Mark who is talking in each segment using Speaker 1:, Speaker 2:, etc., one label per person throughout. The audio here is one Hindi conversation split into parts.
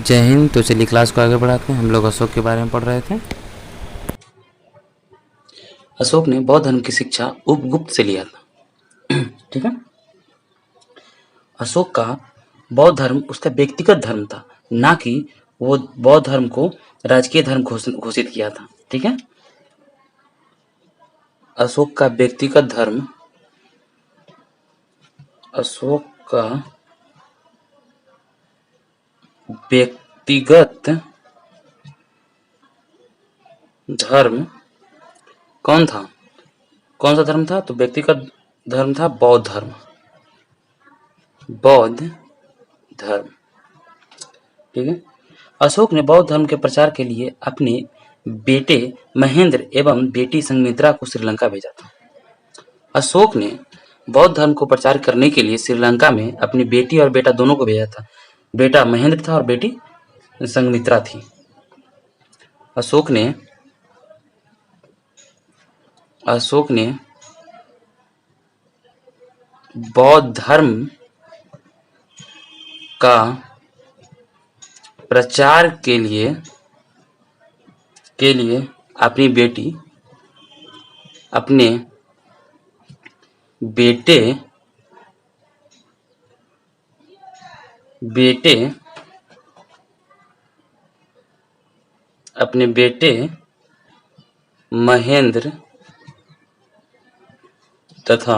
Speaker 1: जय हिंद। तो चलिए क्लास को आगे बढ़ाते हैं। हम लोग अशोक के बारे में पढ़ रहे थे। अशोक ने बौद्ध धर्म की शिक्षा उपगुप्त से लिया था। ठीक है। अशोक का बौद्ध धर्म उसका व्यक्तिगत धर्म था, ना कि वो बौद्ध धर्म को राजकीय धर्म घोषित किया था। ठीक है। अशोक का व्यक्तिगत धर्म, अशोक का व्यक्तिगत धर्म कौन था? कौन सा धर्म था? तो व्यक्तिगत धर्म था बौद्ध धर्म। बौद्ध धर्म। ठीक है। अशोक ने बौद्ध धर्म के प्रचार के लिए अपने बेटे महेंद्र एवं बेटी संघमित्रा को श्रीलंका भेजा था। अशोक ने बौद्ध धर्म को प्रचार करने के लिए श्रीलंका में अपनी बेटी और बेटा दोनों को भेजा था। बेटा महेंद्र था और बेटी संघमित्रा थी। अशोक ने बौद्ध धर्म का प्रचार के लिए अपनी बेटी, अपने बेटे महेंद्र तथा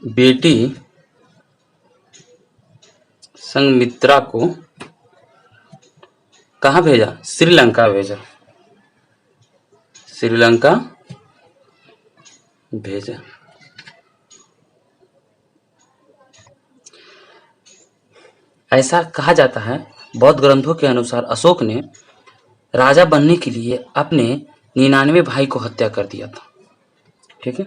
Speaker 1: बेटी संघमित्रा को कहाँ भेजा? श्रीलंका भेजा। श्रीलंका भेजा। ऐसा कहा जाता है, बौद्ध ग्रंथों के अनुसार अशोक ने राजा बनने के लिए अपने 99 भाई को हत्या कर दिया था। ठीक है।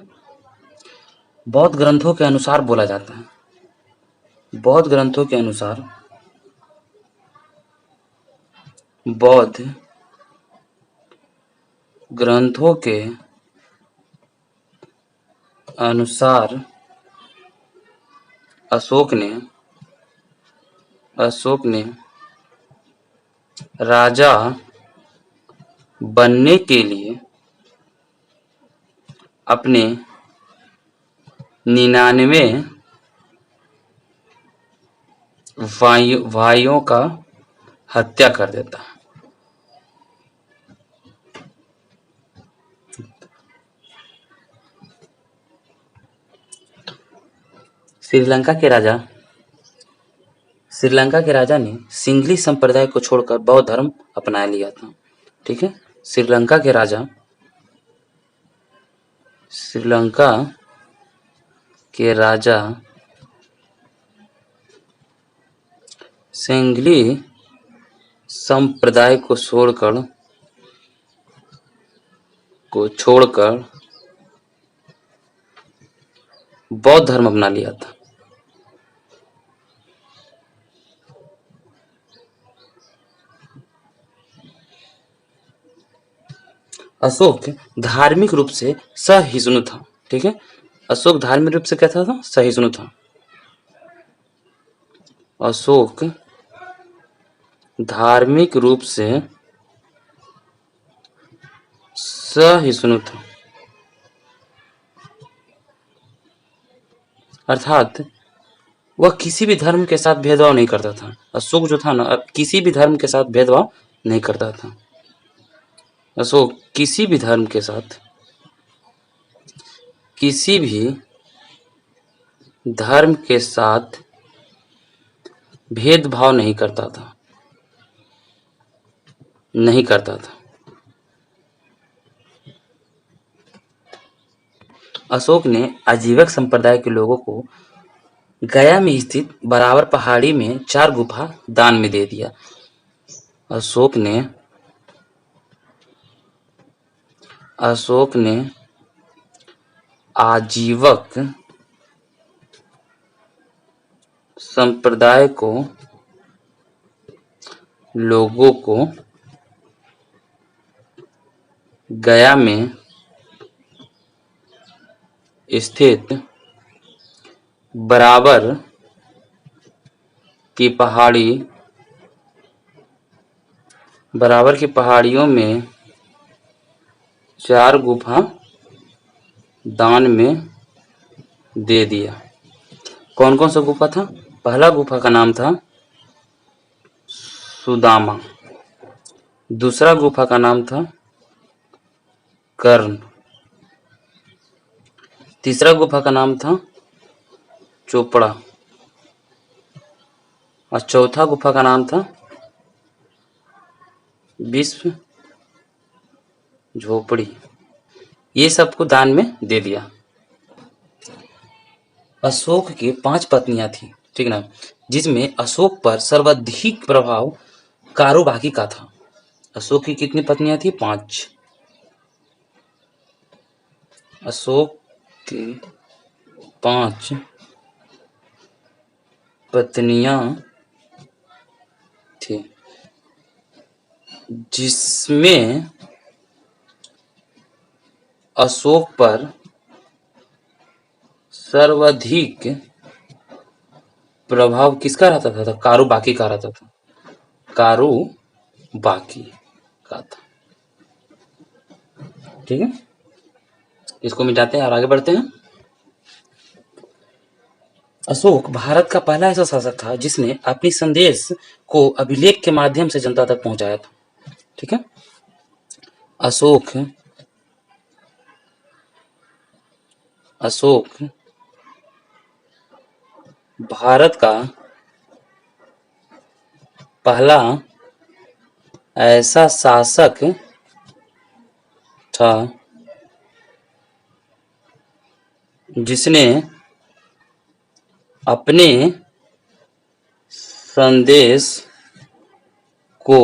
Speaker 1: बौद्ध ग्रंथों के अनुसार बोला जाता है, बौद्ध ग्रंथों के अनुसार, बौद्ध ग्रंथों के अनुसार अशोक ने राजा बनने के लिए अपने 99 भाइयों का हत्या कर देता है। श्रीलंका के राजा ने सिंघली संप्रदाय को छोड़कर बौद्ध धर्म अपना लिया था। ठीक है। श्रीलंका के राजा सिंघली संप्रदाय को छोड़कर बौद्ध धर्म अपना लिया था। अशोक धार्मिक रूप से सहिष्णु था। ठीक है। अशोक धार्मिक रूप से क्या था? सहिष्णु था। अशोक धार्मिक रूप से सहिष्णु था, अर्थात वह किसी भी धर्म के साथ भेदभाव नहीं करता था। अशोक जो था ना, किसी भी धर्म के साथ भेदभाव नहीं करता था। अशोक किसी भी धर्म के साथ, किसी भी धर्म के साथ भेदभाव नहीं करता था। अशोक ने आजीवक संप्रदाय के लोगों को गया में स्थित बराबर पहाड़ी में 4 गुफा दान में दे दिया। अशोक ने आजीवक संप्रदाय को लोगों को गया में स्थित बराबर की पहाड़ी बराबर की पहाड़ियों में 4 गुफा दान में दे दिया। कौन कौन सा गुफा था? पहला गुफा का नाम था सुदामा, दूसरा गुफा का नाम था कर्ण, तीसरा गुफा का नाम था चोपड़ा और चौथा गुफा का नाम था विश्व झोपड़ी। ये सबको दान में दे दिया। अशोक की 5 पत्नियां थी, ठीक ना, जिसमें अशोक पर सर्वाधिक प्रभाव कारोबाकी का था। अशोक की कितनी पत्नियां थी? 5। अशोक की 5 पत्नियां थी, जिसमें अशोक पर सर्वाधिक प्रभाव किसका रहता था? तो कारोबाकी का रहता था, कारोबाकी का था। ठीक है, इसको मिटाते हैं और आगे बढ़ते हैं। अशोक भारत का पहला ऐसा शासक था जिसने अपनी संदेश को अभिलेख के माध्यम से जनता तक पहुंचाया था। ठीक है, अशोक भारत का पहला ऐसा शासक था जिसने अपने संदेश को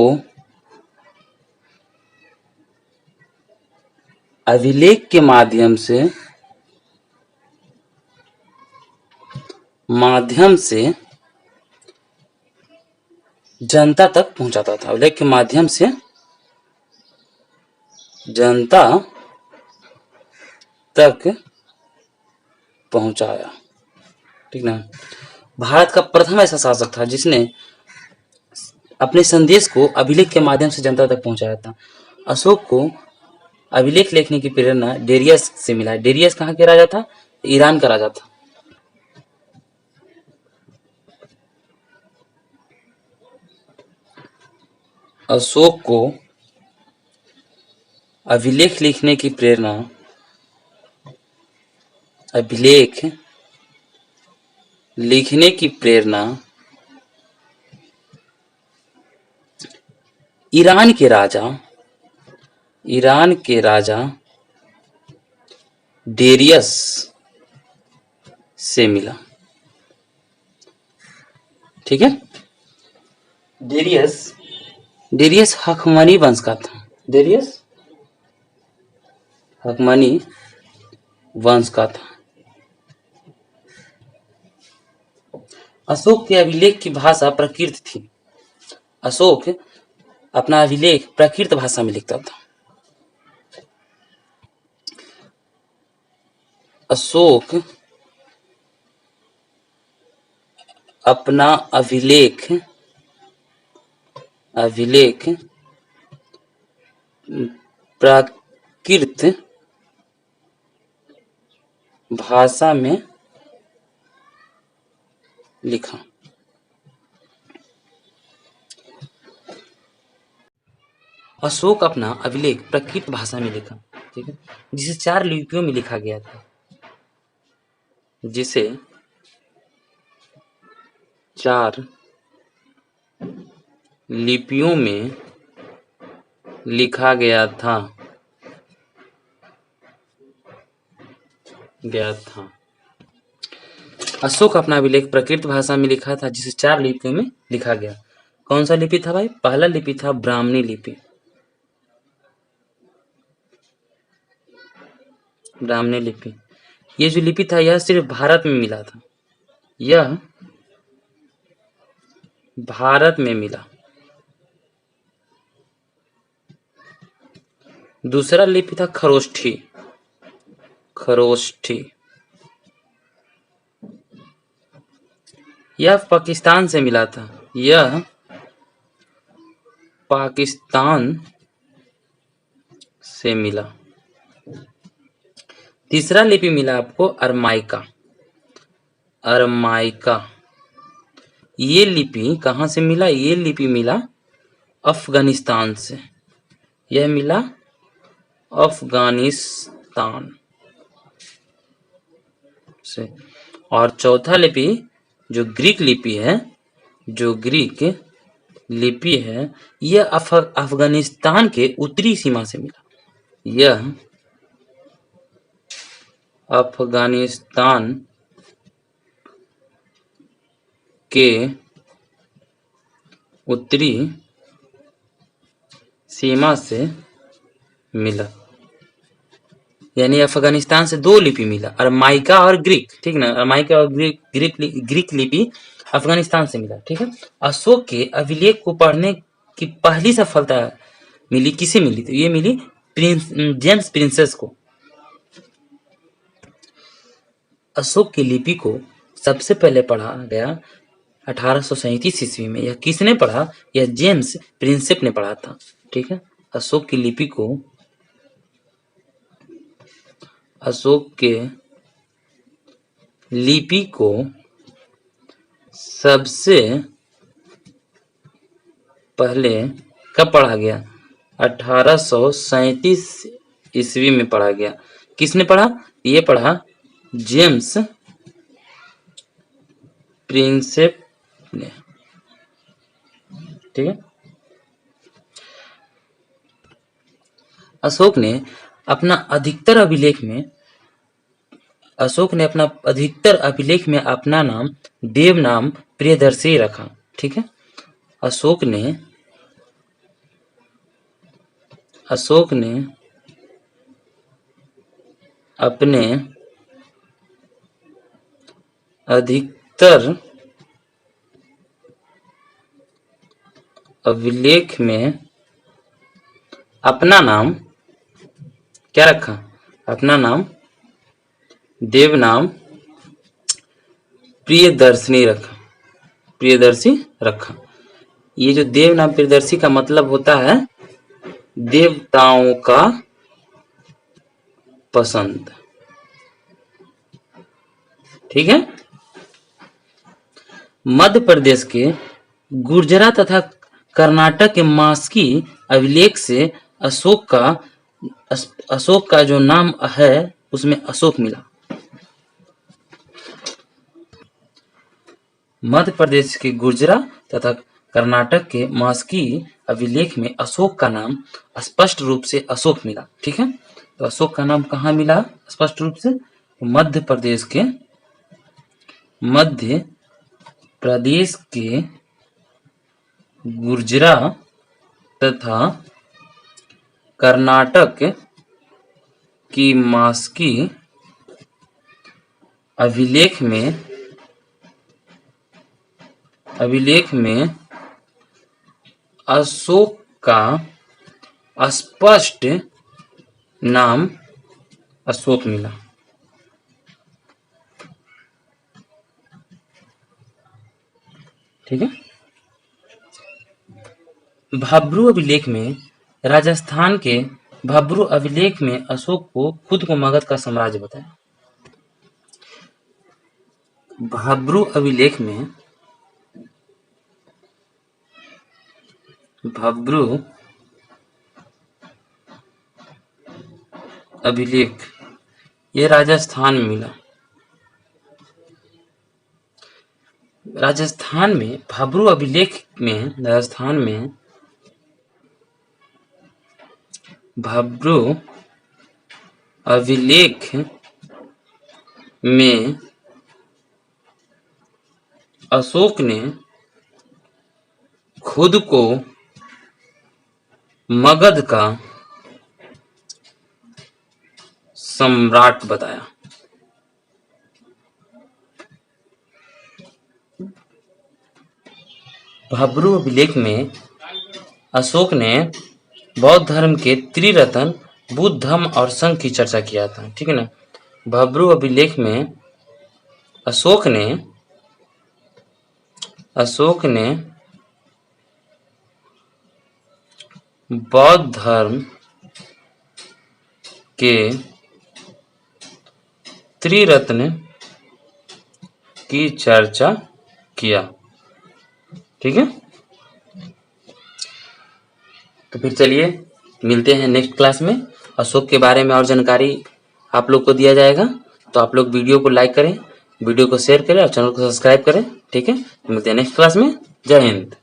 Speaker 1: अभिलेख के माध्यम से जनता तक पहुंचाता था। अभिलेख के माध्यम से जनता तक पहुंचाया। ठीक ना, भारत का प्रथम ऐसा शासक था जिसने अपने संदेश को अभिलेख के माध्यम से जनता तक पहुंचाया था। अशोक को अभिलेख लिखने की प्रेरणा डेरियस से मिला। डेरियस कहाँ के राजा था? ईरान का राजा था। अशोक को अभिलेख लिखने की प्रेरणा ईरान के राजा डेरियस से मिला। ठीक है, डेरियस हकमनी वंश का था। डेरियस हकमनी वंश का था। अशोक के अभिलेख की भाषा प्राकृत थी। अशोक अपना अभिलेख प्राकृत भाषा में लिखता था। अशोक अपना अभिलेख प्राकृत भाषा में लिखा। अशोक अपना अभिलेख प्राकृत भाषा में लिखा, ठीक है, जिसे 4 लिपियों में लिखा गया था। जिसे 4 लिपियों में लिखा गया था। अशोक अपना अभिलेख प्राकृत भाषा में लिखा था जिसे 4 लिपियों में लिखा गया। कौन सा लिपि था भाई? पहला लिपि था ब्राह्मणी लिपि। ये जो लिपि था यह सिर्फ भारत में मिला था। यह भारत में मिला। दूसरा लिपि था खरोष्ठी। यह पाकिस्तान से मिला था। पाकिस्तान से मिला। तीसरा लिपि मिला आपको अरमाइका। अरमाइका ये लिपि कहाँ से मिला? ये लिपि मिला अफगानिस्तान से। यह मिला अफगानिस्तान से। और चौथा लिपि जो ग्रीक लिपि है, जो ग्रीक लिपि है, यह अफगानिस्तान के उत्तरी सीमा से मिला। यह अफगानिस्तान के उत्तरी सीमा से मिला। यानी अफगानिस्तान से दो लिपि मिला, अरमाइका और ग्रीक, ठीक ना। अरमाइका और ग्रीक लिपि अफगानिस्तान से मिला, ठीक है। अशोक के अभिलेख को पढ़ने की पहली सफलता मिली किसे मिली? तो ये मिली जेम्स प्रिंसेस को। अशोक की लिपि को सबसे पहले पढ़ा गया 1837 ईस्वी में। यह किसने पढ़ा? यह जेम्स प्रिंसेप ने पढ़ा था, ठीक है। अशोक की लिपि को, अशोक के लिपि को सबसे पहले कब पढ़ा गया? 1837 ईस्वी में पढ़ा गया। किसने पढ़ा? ये पढ़ा जेम्स प्रिंसेप ने, ठीक है। अशोक ने अपना अधिकतर अभिलेख में अपना नाम देव नाम प्रियदर्शी रखा, ठीक है। अशोक ने अपने अधिकतर अभिलेख में अपना नाम क्या रखा? अपना नाम देव नाम प्रियदर्शी रखा। ये जो देव नाम प्रियदर्शी का मतलब होता है देवताओं का पसंद, ठीक है। मध्य प्रदेश के गुर्जरा तथा कर्नाटक के मास्की अभिलेख से अशोक का जो नाम है उसमें अशोक मिला। मध्य प्रदेश के गुर्जरा तथा कर्नाटक के मास्की अभिलेख में अशोक का नाम स्पष्ट रूप से अशोक मिला, ठीक है। तो अशोक का नाम कहाँ मिला स्पष्ट रूप से? मध्य प्रदेश के गुर्जरा तथा कर्नाटक की मास्की अभिलेख में अशोक का स्पष्ट नाम अशोक मिला, ठीक है। भब्रू अभिलेख में राजस्थान के भब्रू अभिलेख में अशोक को खुद को मगध का साम्राज्य बताया। भब्रू अभिलेख ये राजस्थान में मिला। राजस्थान में भब्रू अभिलेख में भब्रू अभिलेख में अशोक ने खुद को मगध का सम्राट बताया। भब्रू अभिलेख में अशोक ने बौद्ध धर्म के त्रिरत्न बुद्ध, धम्म और संघ की चर्चा किया था, ठीक है ना। भब्रू अभिलेख में अशोक ने बौद्ध धर्म के त्रिरत्न की चर्चा किया। ठीक है, तो फिर चलिए मिलते हैं नेक्स्ट क्लास में। अशोक के बारे में और जानकारी आप लोग को दिया जाएगा, तो आप लोग वीडियो को लाइक करें, वीडियो को शेयर करें और चैनल को सब्सक्राइब करें। ठीक है, मिलते हैं नेक्स्ट क्लास में। जय हिंद।